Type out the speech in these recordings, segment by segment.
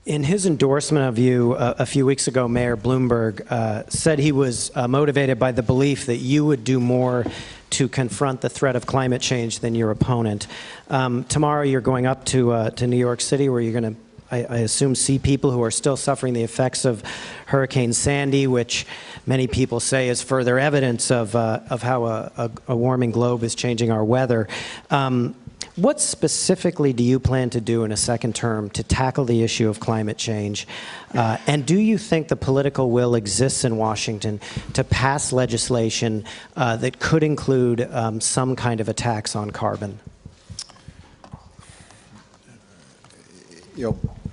In his endorsement of you a few weeks ago, Mayor Bloomberg said he was motivated by the belief that you would do more to confront the threat of climate change than your opponent. Tomorrow you're going up to New York City, where you're going to, I assume, see people who are still suffering the effects of Hurricane Sandy, which many people say is further evidence of how a warming globe is changing our weather. What specifically do you plan to do in a second term to tackle the issue of climate change? And do you think the political will exists in Washington to pass legislation that could include some kind of a tax on carbon?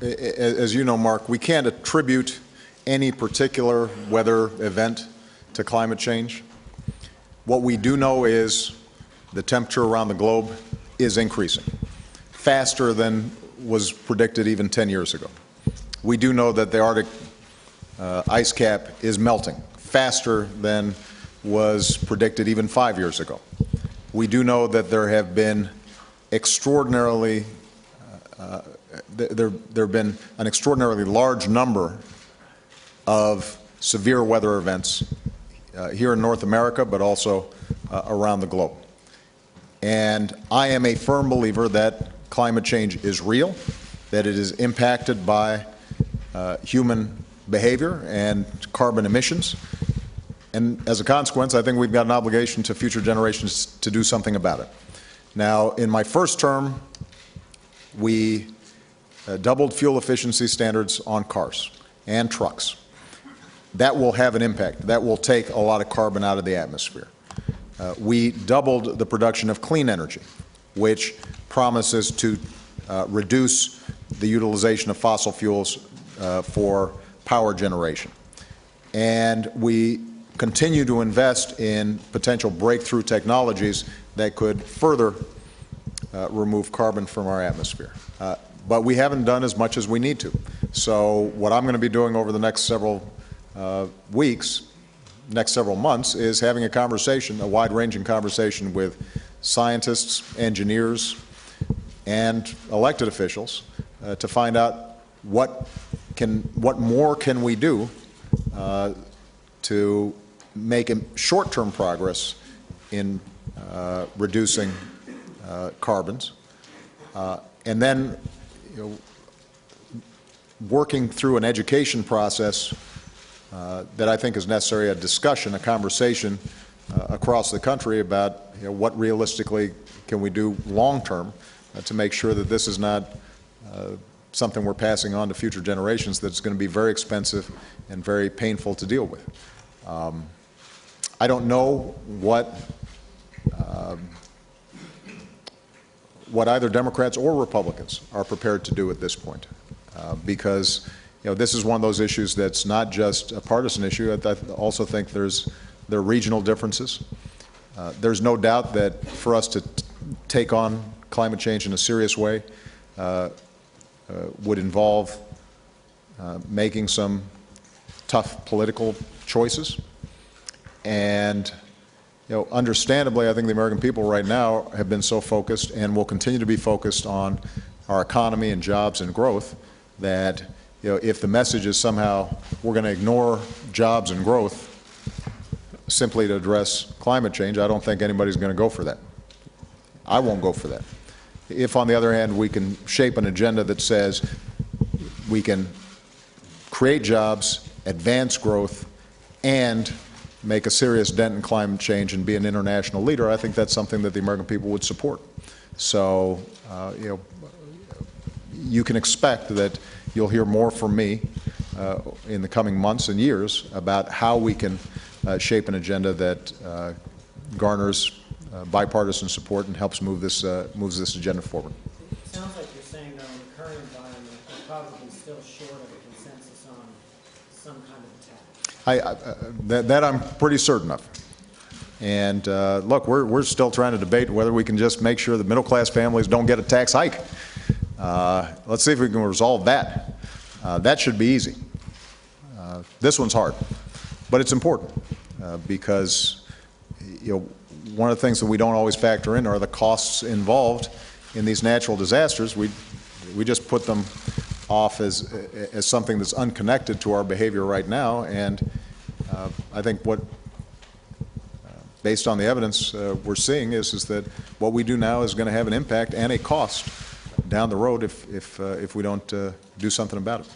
As you know, Mark, we can't attribute any particular weather event to climate change. What we do know is the temperature around the globe is increasing faster than was predicted even 10 years ago. We do know that the Arctic ice cap is melting faster than was predicted even 5 years ago. We do know that there have been extraordinarily there have been an extraordinarily large number of severe weather events here in North America, but also around the globe. And I am a firm believer that climate change is real, that it is impacted by human behavior and carbon emissions. And as a consequence, I think we've got an obligation to future generations to do something about it. Now, in my first term, we doubled fuel efficiency standards on cars and trucks. That will have an impact. That will take a lot of carbon out of the atmosphere. We doubled the production of clean energy, which promises to reduce the utilization of fossil fuels for power generation. And we continue to invest in potential breakthrough technologies that could further remove carbon from our atmosphere. But we haven't done as much as we need to. So what I'm going to be doing over the next several weeks, next several months, is having a conversation, a wide-ranging conversation with scientists, engineers, and elected officials to find out what more can we do to make short-term progress in reducing carbons, and then working through an education process that I think is necessary, a discussion, a conversation across the country about what realistically can we do long-term to make sure that this is not something we're passing on to future generations that's going to be very expensive and very painful to deal with. I don't know what either Democrats or Republicans are prepared to do at this point, because this is one of those issues that's not just a partisan issue. I also think there are regional differences. There's no doubt that for us to take on climate change in a serious way would involve making some tough political choices. And understandably, I think the American people right now have been so focused and will continue to be focused on our economy and jobs and growth that if the message is somehow we're going to ignore jobs and growth simply to address climate change, I don't think anybody's going to go for that. I won't go for that. If, on the other hand, we can shape an agenda that says we can create jobs, advance growth, and make a serious dent in climate change and be an international leader, I think that's something that the American people would support. So, you can expect that you'll hear more from me in the coming months and years about how we can shape an agenda that garners bipartisan support and helps moves this agenda forward. It sounds like you're saying, though, in the current environment, we're probably still short of a consensus on some kind of attack. That I'm pretty certain of. And look, we're still trying to debate whether we can just make sure that middle-class families don't get a tax hike. Let's see if we can resolve that. That should be easy. This one's hard, but it's important because one of the things that we don't always factor in are the costs involved in these natural disasters. We just put them off as something that's unconnected to our behavior right now. And I think based on the evidence we're seeing is that what we do now is going to have an impact and a cost down the road if we don't do something about it.